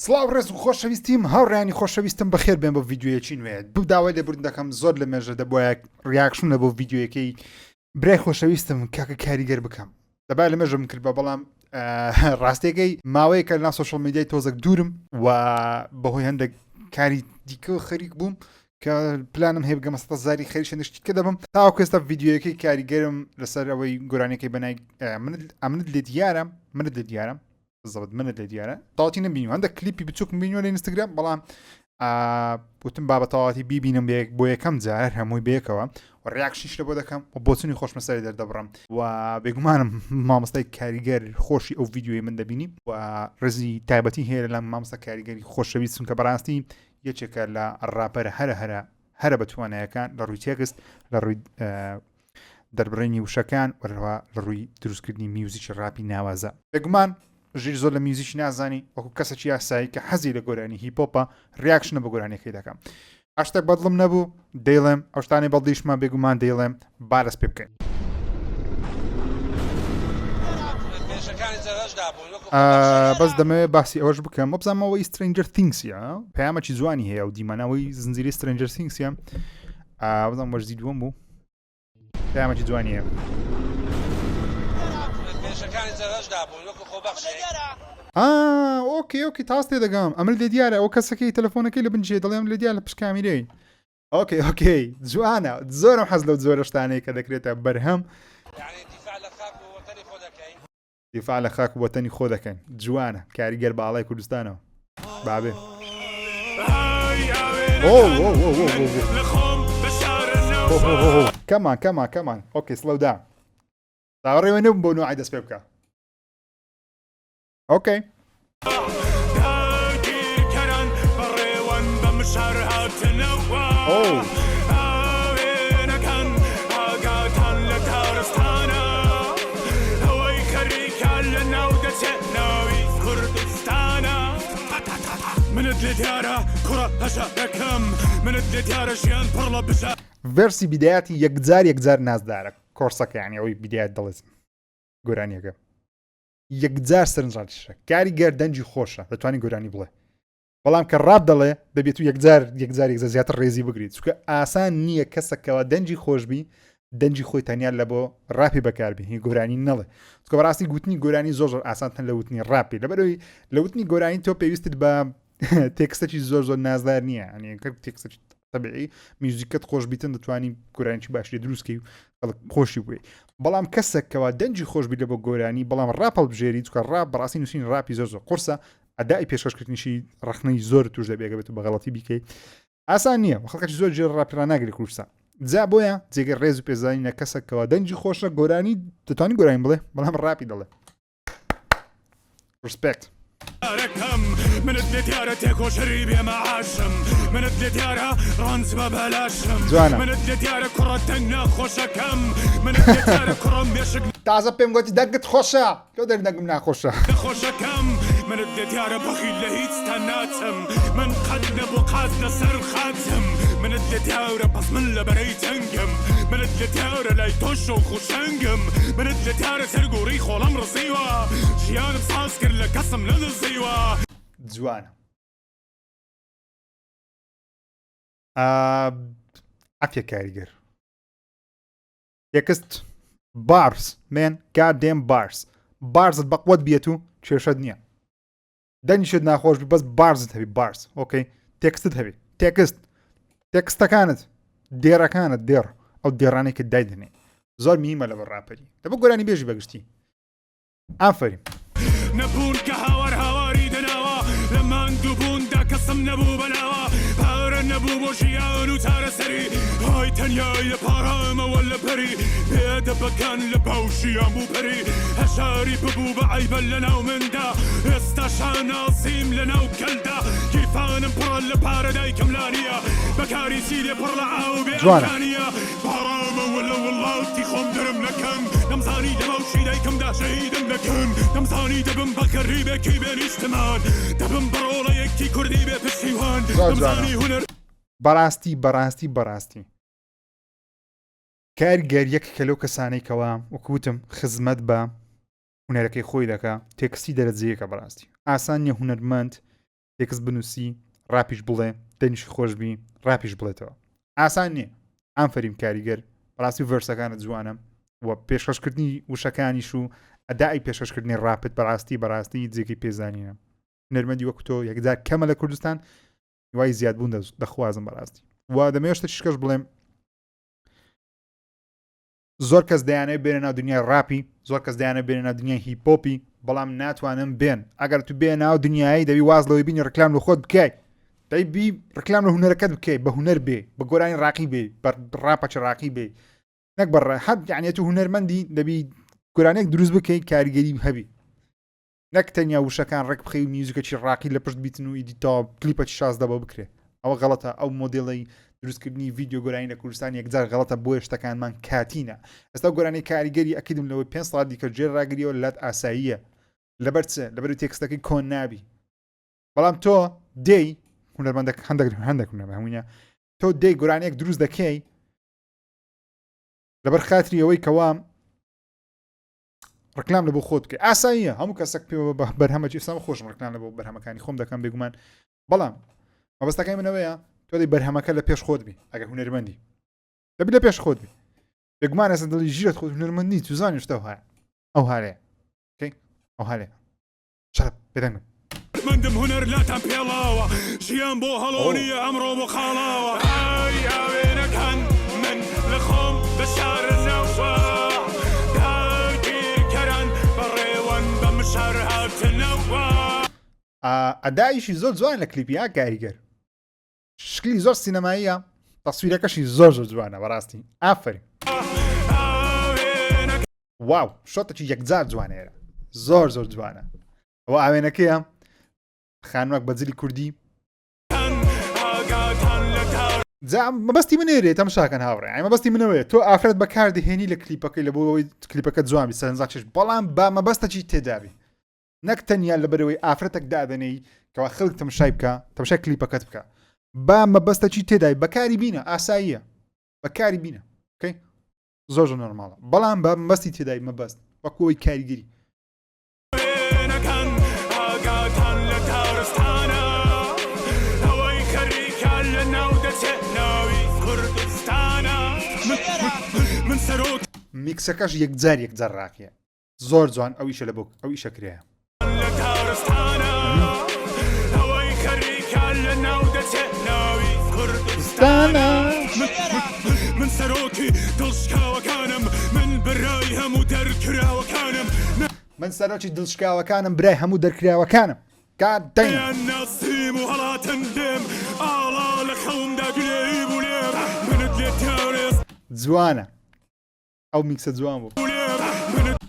سڵاو ڕێز و خۆشەویستیم هاوڕێیانی خۆشەویستم بەخێر بێن بۆ ڤیددیوەیەکی نوێت بوو داوای لێبوردن دەکەم زۆر لە مێژە دەبواە ریاکشنە بۆ ڤیددیوەکەی برای خۆشەویستم کاکە کاریگەر بکەم دەبای لە مێژەم کرد بە بەڵام ڕاستێکەی ماوەیەکە لەنا سۆشڵ میدیای تۆزێک دوورم و بەهۆی هەندێک کاری دیکە خەریک بووم کە پلانم هەیە بگەمە سەدە زاری خەریشە نشتکە دەبم تاوەکو ئێستا ڤیددیوەکەی کاریگەرم لەسەر ئەوەی گۆرانەکەی بەنای منت لێ دیارە زەبت منت لێ دیارە تاواتی نبینیم هەندێک کلیپی بچووکم بینیوە لە ئینستاگرام بەڵام وتم با بە تەواتی بیبینم بۆ یەکەم جار هەمووی بەیەکەوە و ڕیاکشنیش لە بۆ دەکەم و بۆچنی خۆشمەسەری دەردەبڕم و بێگومانم مامۆستای کاریگەر خۆشی ئەو ڤیددیوی من دەبینی و ڕزی تایبەتی هەیە لە مامۆستا کاریگەری خۆشەویستم کە بەڕاستی یەکێکە لە ڕاپەرە هەرە بەتوانایەکان لە ڕووی تێکست لە ڕووی دەربڕینی وشەکان وەرەوە لە ڕووی دروستکردنی میوزیکی ڕاپی ناوازە بێگومان ژیر زۆر لە میوزیکی نازانی وەکو کەسێکی یاسایی کە حەزی لە گۆرانی هیپۆپە ریاکشنە بە گۆرانیەکەی دەکەم هەشتێک بەدڵم نەبوو دەیڵێم ئەو شتانی بەڵدیشمە بێگومان دەیڵێم بارەس پێ بکەین بەس دەمەوێت باسی ئەوەش بکەم وە بزانمەوەی سترنجەر تینگسیە پەیامەکی جوانی هەیە و دیمانەوەی زنجیرەی سترنجەر تینگسیە بزانم وەرزی دووەم بوو پەیامەکی جوانیە ئۆکێ تاست تێ دەگەم ئەمە لێ دیارە ئەو کەسەکەی تەلەفۆنەکەی لە بنجێ دەڵێم لە دیار لە پشت کامیرەی ئۆکێ جوانە زۆرم حەز لەو زۆرە شتانەی کە دەکرێتە بەرهەم دیفاع لە خاک وەتەنی خۆ دەکەن جوانە کاریگەر باڵای کوردستانەوە بابێ کەمان ئۆکێ سڵەودا داوەڕێوە نەبووم بۆ نوعی دەست پێ بکە ئۆکێ ڤێرسی بیدایەتی یەکجار نازدارە کۆرسەکە یعنی ئەوەی بیدایەت دەڵێت گۆرانیەکە یەکجار سەرنجڕاتیشە کاریگەر دەنجی خۆشە دەتوانانی گۆرانی بڵێ بەڵام کە ڕاب دەڵێ دەبێت و یەکجار زیاتر ڕێزی بگریت چونکە ئاسان نییە کەسەکەەوە دەنجی خۆشببی دەنجی خۆی تەنیا لە بۆ ڕاپی بەکاربی هی گۆرانی نەڵێ چکە بەڕاستی گوتنی گۆرانی زۆر ئاسانتەن لە وتنی ڕاپی لەبەرەوەی لە وتنی گۆرانی تۆ پێویستت بە تێکستێکی زۆر نازدار نییە ئەنی تێکستی تەبیعی میوزیکت خۆش بیتن دەتوانانی گۆرانیی باشی دروستکەی خۆشی بووی بەڵام کەسێکەوە دەنجی خۆشبی لە بۆ گۆرانی بەڵام ڕاپەڵ بژێری چکە ڕاب بەڕاستی نووسین ڕاپی زۆر قورسە ئەدای پێشکەشکردنیشی ڕخنەی زۆر توش دەبێگە بێت و بەغەڵەتی بیکەیت ئاسان نییە خەڵکەی زۆر جێر ڕاپیرا ناگری کورسە جا بۆیە جێگە ڕێز و پێزانینە کەسێکەوە دەنجی خۆشە گۆرانی دەتوانانی گۆرانی بڵێ بەڵام ڕاپی دەڵێ ڕسپێکت منت لێ دیارە تێکۆشەری بێمەعاشم منت لێ دیارە ڕانز بە بەلاشم منت لێ دیارە کوڕە دەنگ ناخۆشەکەم منت لێ دیارە کوڕم بێشک تازە پێم گوتی دەنگت خۆشە تۆ دەنگم ناخۆشە خۆشەکەم منت لێ دیارە بەخیل لە هیچ تا ناچم من قەت نەبوو قاز لەسەر خاتم منت لێ دیارە پس من لە بەرەی جەنگم منت لێ دیارە لای تۆش و خوشەنگم منت لێ دیارە سەرگۆڕی خۆڵەم ڕزیوە ژیانم ساز کرد لە کەسم نەدەزیوە جوانە ئەفێ کاریگەر یەکست بارس من گاردێم بارزت بەقوت بێت و کێشەت نییە دەنجشت ناخۆش بەس بارزت هەبی بارس ئۆکەی تێکستت هەبی تێکستەکانت دێرەکانت دێڕ ئەو دێڕانێکت دایدنێ زۆر میمە لە بە ڕاپەری دەبە گۆرانی بێژی بەگشتی ئافرین نەبوون کە هاواری دەناوە لە مانگوبووندا کەسم نەبوو بەناوە پارە نەبوو بۆ ژیان و چارەسەری های تەنیای لە پارامەوە لە پەری پێدە بەکان لە باوشیان بوو پەری هەشاری ببوو بە عیبە لە ناو مندا ئێستا شاناسیم لە ناو کەلدا گیرفانم پڕە لە پارە دایکم لانیە بەکاری چیلێ پڕ لە ئاو بێئەمکانیە پارامەوە لە وڵاتی خۆم دەرم نەکەم دەمزانی لە باوشی دایکمدا شەهیدم دەکەن دەمزانی دەبم بە کەڕیبێکی بێنیشتمان دەبم بەڕۆڵەیەکی کوردی بێ پشتیوان دەمزانی هونەر بەڕاستی کاریگەر یەکێکە لەو کەسانەی کەوا وەکوتم خزمەت بە هونەرەکەی خۆی دەکا تێکستی دەرەجەیەکە بەڕاستی ئاسان نیە هونەرمەند تێکس بنووسی ڕاپیش بڵێ دەنیشی خۆشببی ڕاپیش بڵێتەوە ئاسان نییە ئام فەریم کاریگەر بەڕاستی ڤەرسەکانت جوانم و پێشخەشکردنی وشەکانیش و ئەدای پێشخەشکردنی ڕاپت بەڕاستی جێکی پێزانینە نەرمەندی وەکو تۆ یەکجار کەمە لە کوردستان وای زیادبوون دەخوازم بەڕاستی و دەمەوێشتە چشکەش بڵێم زۆر کەس دەیانێت بێنە ناو دنیای ڕاپی زۆر کەس دەیانێت بێنە ناو دنیای هیپۆپی بەڵام ناتوانم بێن ئەگەر تو بێ ناو دنیایی دەبی واز لەوەی بینی ڕکلام لە خۆت بکەیت دەیبی ڕکلام لە هونەرەکەت بکەیت بە هونەر بێ بە گۆرانی ڕاقی بێ بە ڕاپەچ ڕاقی بێ نەک بەڕە هەب یعنێت و هونەرمەندی دەبی گۆرانێک دروست بکەیت کاریگەری هەبی نەک تەنیا وشەکان ڕێک بخەی و میوزیکەکی ڕاقی لە پشت بیتن و ئیدیتەوە کلیپەکی شاز دەبە بکرێ ئەوە غەڵەتە ئەو مۆدێڵی دروستکردنی ڤیدیۆ گۆرانی لە کوردستان یەکجار غەڵەتە بۆ شتەکانمان کاتینە ئێستا گۆرانی کاریگەری ئەکیدم لەوەی 5 ساڵ دیکە جێر ڕاگریەوە لات ئاساییە لەبەر چ لەبەر تێکستەکەی کۆن نابی بەڵام تۆ دەی هونەرمەندێک هەندێک هەموویە تۆ دەی گۆرانێک دروست دەکەی لەبەر خاتری ئەوەی کەوا ڕکلام لە بۆ خۆت بکەی ئاساییە هەموو کەسێک پێوە بە بەرهەمەکی ئێستا خۆشم ڕکلام لە بۆ بەرهەمەکانی خۆم دەکەم بێگومان بەڵام مەبەستەکەی منەوەیە تۆ دەی بەرهەمەکە لە پێش خۆت بی ئەگەر هونەرمەندی دەبی لە پێش خۆت بی بێگومان ئێستا دڵی ژیرت خۆت هونەرمەندی تو زانی شتە هەیە ئەو هەیە ئەو هەیە شەرب بێدەنگم مندم هنر لاتم پێڵاوە ژیان بۆ هەڵۆنیە ئەمڕۆ بۆ خاڵاوە ئاوێنەکان من لە خۆم بە شار نەوە داگیرکەران بەڕێوەن بە مشار هاتنەوە ئەدایشی زۆر جوان لە کلیپیا کاریگەر شکلی زۆر سینەماییە تەسویرەکەشی زۆر جوانە بەڕاستی ئافرین واو شۆتێکی یەکجار جوانێرە زۆر جوانە ئەوە ئاوێنەکەیە خانووەک بەجلی کوردی مەبەستی منێرێ تەماشاکەن هاوڕێ مەبەستی منەوەیە تۆ ئافرەت بەکاردهێنی لە کلیپەکەی لە بۆەوەی کلیپەکە جوانی سەرنجاکەش بەڵام با مەبەستەکی تێدابی نەک تەنیا لەبەرەوەی ئافرەتێک دادەنەی کەوا خەڵک تەماشای بکە تەماشای کلیپەکەت بکە با مەبەستەکی تێدای بەکاری بینە ئاساییە بەکاری بینە زۆر نۆرماڵە بەڵام با مەبەستی تێدای مەبەست وەکوەوەی کاریگەری میکسەکەش یەکجار ڕاکیە زۆر جوان ئەو ئیشە لە بۆ ئەو ئیشە کرایە من سەرۆکی دڵشکاوەکانم من بەرای هەموو دەرکراوەکانم من سەرۆکی دڵشکاوەکانم برای هەموو دەرکراوەکانم کاتدەیان ناسیم و هەڵاتن دێم ئاڵا لە خەومدا گلێی بولێم منت لێ تارێست جوانە ئەو میکسە جوان بوو منت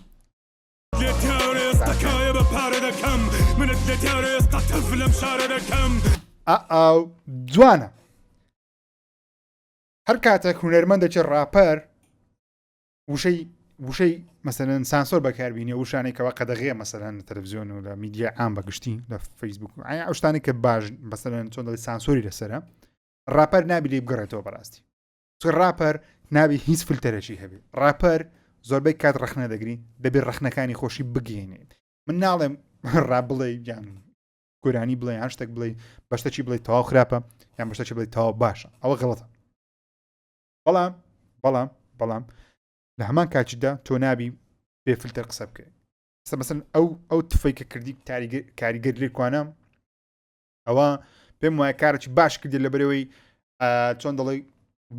لێ تارێست دەکایە بە پارە دەکەم منت لێ تارێست تەف لەم شارە دەکەم ئەو جوانە هەر کاتێک هونەرمەندێکی ڕاپەر وشەی مەسەلەن سانسۆر بەکاربینێ وشانێکەوە قەدەغێ مەسەلەن لە تەلەڤیزیۆن و لە میدیە عام بەگشتی لە فەیسبوک ئەو شتانێک کە باش مەسەلەن چۆن دەڵێ سانسۆری لەسەرە ڕاپەر نابی لێ بگەڕێتەوە بەڕاستی ڕاپەر نابی هیچ فلتەرێکی هەبێت ڕاپەر زۆربەی کات ڕەخنە دەگری دەبێت ڕەخنەکانی خۆشی بگەێنێت من ناڵێم ڕا بڵێ یان گۆرانی بڵێ هەر شتێک بڵێ بەشتێکی بڵێ تەواو خراپە یان بەشتێکی بڵێ تەواو باشە ئەوە غەڵەتە بەڵام لە هەمان کاتیدا تۆ نابی بێ فلتەر قسە بکەیت مەسەن ئەو تفەی کە کردی کاریگەر لێکوانە ئەوە پێم وایە کارێکی باش کردی لە بەرەوەی چۆن دەڵێ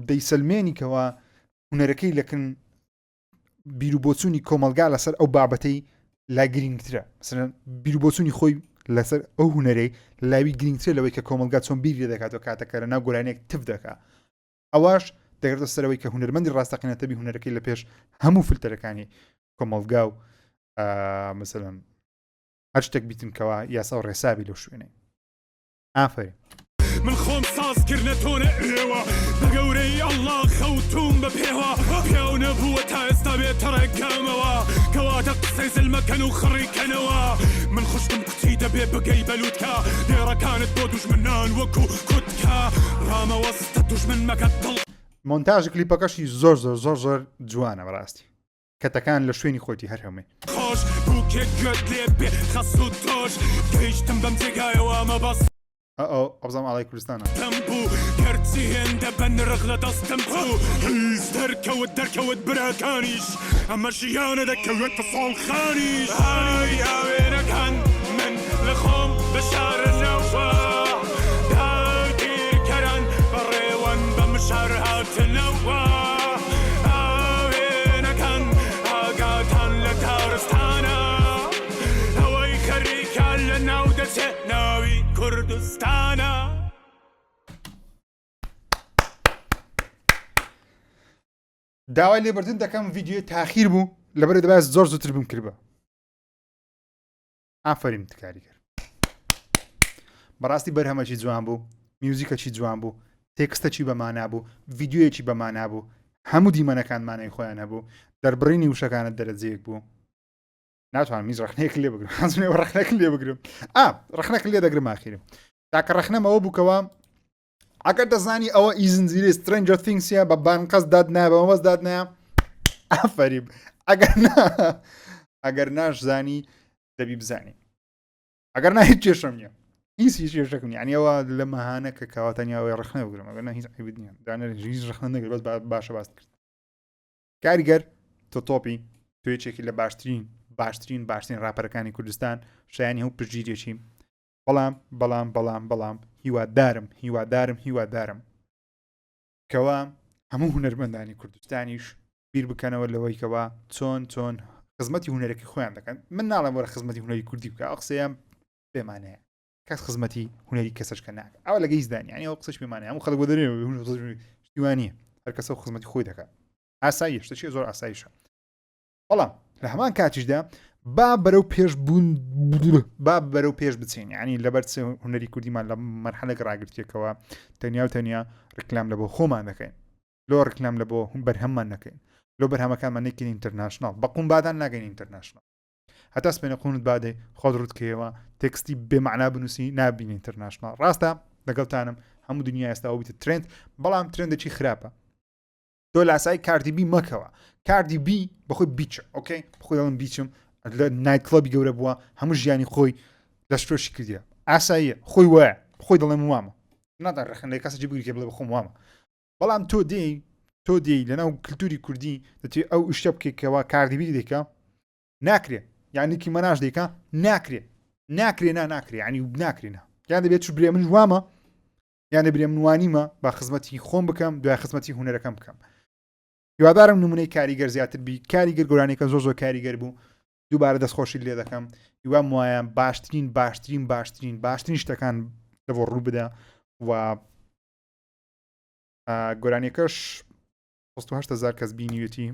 دەیسەلمێنیکەوە هونەرەکەی لەکن بیرروبۆچوونی کۆمەلگا لەسەر ئەو بابەتەی لای گرنگترە مثلەن بیرروبۆچوونی خۆی لەسەر ئەو هونەرەی لاوی گرنگترە لەوەی کە کۆمەلگا چۆن بیری دەکاتەوە کاتەکە لە ناو گۆرانێک تف دەکات ئەوەش دەگرێتە سەرەوەی کە هونەرمەندی ڕاستەقینەتەبی هونەرەکەی لە پێش هەموو فلتەرەکانی کۆمەلگا و مثلەن هەر شتێک بیتنکەوە یاسا و ڕێسابی لەو شوێنەی ئافرین من خۆم سازکردنە تۆنە ئێوە بە گەورەی ئەڵڵا خەوتوم بە پێوە پێو نەبووە تا ئێستا بێتەڕێکامەوە کەواتە قسەی زلمەکەن و خڕیکەنەوە من خوشتم کوتی دەبێ بگەی بەلووتکە لێڕەکانت بۆ دوژمنان وەکو کوتکە ڕامەوەستە دوژمن مەکە دڵ مۆنتاژ کلیپەکەشی زۆر جوانە بەڕاستی کەتەکان لە شوێنی خۆتی هەر هەمووی خۆش بووکێک گوێت لێ بێ خەس و تۆش گەیشتم بەم جێگایەوە مەبەست ئەوزام ئاڵای کوردستانە تەمبوو کەرچی هێندە بە نرخ لە دەستم بوو هیچ دەرکەوت براکانیش ئەمە ژیانە دەکەوێتە ساڵخانیش هاوی هاوێنەکان من لە خۆم بە شارەنەوە داگیرکەران بەڕێوەن بە مشار هاتنەوە هاوێنەکان ئاگاتان لە تارستانە ئەوەی خەریکان لە ناو دەچێت ناوی کوردستانە داوای لێبوردن دەکەم ڤیدیۆی تاخیر بوو لەبەر دەباس زۆر زووتر بم کردبە ئافرین تکاریگەر بەڕاستی بەرهەمەکی جوان بوو میوزیکەکی جوان بوو تێکستەکی بەمانا بوو ڤیدیۆیەکی بەمانا بوو هەموو دیمەنەکانمانەی خۆیان هەبوو دەربڕینی وشەکانت دەرەجەیەک بوو ناتوانم میز ڕخنەیەک لێ بگرم حەزم ڕخنەکە لێ بگرم ڕخنەکە لێ دەگرم ئاخیرم تاکە ڕخنەمەوە بووکەوە ئەگەر دەزانی ئەوە ئیزنجیری سترنجەر ثینگسیە بە بانقەس داد نایە بەمەوەست داد نایە ئافەریب ئەگەر ناشزانی دەبی بزانی ئەگەر نا هیچ کێشەم نییە هیچ کێشەکەم نییە ئەوە لە مەهانە کە کەواتەنیاوەی ڕخنە بگرم ئەگەر هیچ عیب نییە دانە هیچ ڕخنە نەگرێت بەس باشە باس کرد کاریگەر تۆ تۆپی تۆ یەکێکی لە باشترین ڕاپەرەکانی کوردستان شایانی هەوو پژگیرێکی بەڵام هیوادارم کەوا هەموو هونەرمەندانی کوردستانیش بیر بکەنەوە لەوەی کەوا چۆن خزمەتی هونەرەکەی خۆیان دەکەن من ناڵم وەرە خزمەتی هونەری کوردی بکە ئەو قسەیان پێمانەیە کەس خزمەتی هونەری کەسەشکە ناکە ئەوە لەگەی زدانی ینی ئەو قسەش پێمانەیە هەموو خەڵک بۆ دەرێوانیە هەر کەسە خزمەتی خۆی دەکات ئاسایی شتێکی زۆر ئاساییشە بەڵام لە هەمان کاتیشدا با بەرەو پێش بچین ینی لەبەر هونەری کوردیمان لە مەرحەلەك ڕاگرتێکەوە تەنیا ڕکلام لە بۆ خۆمان دەکەین لۆ ڕکلام لە بۆ بەرهەممان نەکەین لۆ بەرهەمەکانمان نەکەین ئینتەرناشناڵ بەقوم بادان ناگەین ئینتەرناشناڵ هەتا سپێنە قوونت بادێ خۆت ڕوتکەوە تێکستی بێمەعنا بنووسی نابین ئینتەرناشناڵ ڕاستە لەگەڵتانم هەموو دنیا ئێستا ئەو بیتە ترند بەڵام ترندێکی خراپە تۆ لاسای کاردیبی مەکەوە کاردیبی بەخۆی بیچە ئۆکەی بخۆی دەڵم بیچم لە نایت کلەبی گەورە بووە هەموو ژیانی خۆی لە شتۆشی کردیە ئاساییە خۆی وایە خۆی دەڵێم وامە نادان ڕخنەی کەسە جبووری بڵێ بخۆم وامە بەڵام تۆ دێی لەناو کللتوری کوردی دەتوێت ئەو شتە بکەیتەوە کاردیبی دەیکە ناکرێت یانیکی مەناش دەیکە ناکرێت ناکرێ ینی ناکرێنە یان دەبێت چ برێ من وامە یان دەبرێ منوانیمە با خزمەتی خۆم بکەم دوای خزمەتی هونەرەکەم بکەم هیوادارم نمونەی کاریگەر زیاتر بی کاریگەر گۆرانێکە زۆر کاریگەر بوو دووبارە دەستخۆشی لێ دەکەم هیوام وایە باشترین شتەکان لەبۆ ڕوو بدە و گۆرانێکەش 8,000 کەس بینیوێتی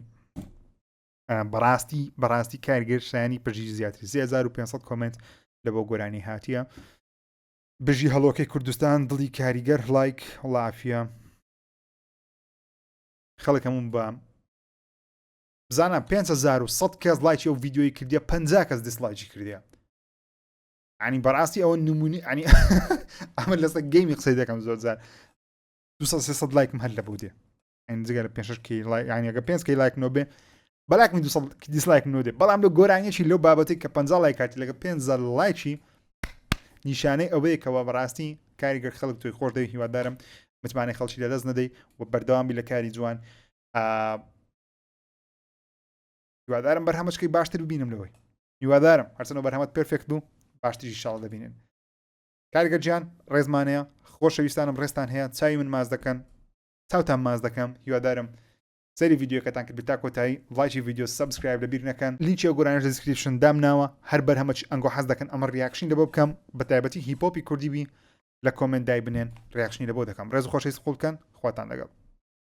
بەڕاستی کاریگەر شایانی پژی زیاتری 3500 کۆمنت لە بۆ گۆرانی هاتیە بژی هەڵۆکەی کوردستان دڵی کاریگەر لایک وڵافە خەڵکەمون بە بزانە 5,100 کەس لایکی ئەو ڤیددیۆی کردیە 50 کەس دیسلایکی کردیە ینی بەڕاستی ئەوە نمونی ینی ئەمە لەسەر گەیمی قسەی دەکەم زۆر جار 200 لایکم هەر لە بوو دێ جگە لە 5 ینیەکە 5 لایک نۆ بێ بەلاکمی 200 دیسلایک نۆ دێ بەڵام لە گۆرانیەکی لەو بابەتی کە 50 لایکاتی لەگە 5,000 لایکی نیشانەی ئەوەیەکەوە بەڕاستی کاریگەر خەڵک توی خۆش دەوی هیوادارم متمانەی خەڵکی لەدەست نەدەی و بەردەوامی لە کاری جوان هیوادارم بەرهەمەشکەی باشتر ببینم لەوەی هیوادارم هەرچەنەوە بەرهەمەت پێرفێکت بوو باشتریشی شاڵ دەبینن کاریگەر گیان ڕێزمانەیە خۆشەویستانم ڕێستان هەیە چاوی من ماز دەکەن چاوتان ماز دەکەم هیوادارم سەری ڤیدیۆکەتان کرد بتا کۆتایی لایکی ڤیدیۆ سابسکرایب لەبیر نەکەن لینکی ئەو گۆرانیش لە دیسکریپشن دامناوە هەر بەرهەمەچ ئەنگۆ حەز دەکەن ئەمە ریاکشن لە بۆ بکەم بە تایبەتی هیپۆپی کوردیبی لە کۆمنت دای بنێن ریاکشنی لە بۆ دەکەم ڕێز و خۆشەویست قوڵ بکەن خواتان لەگەڵ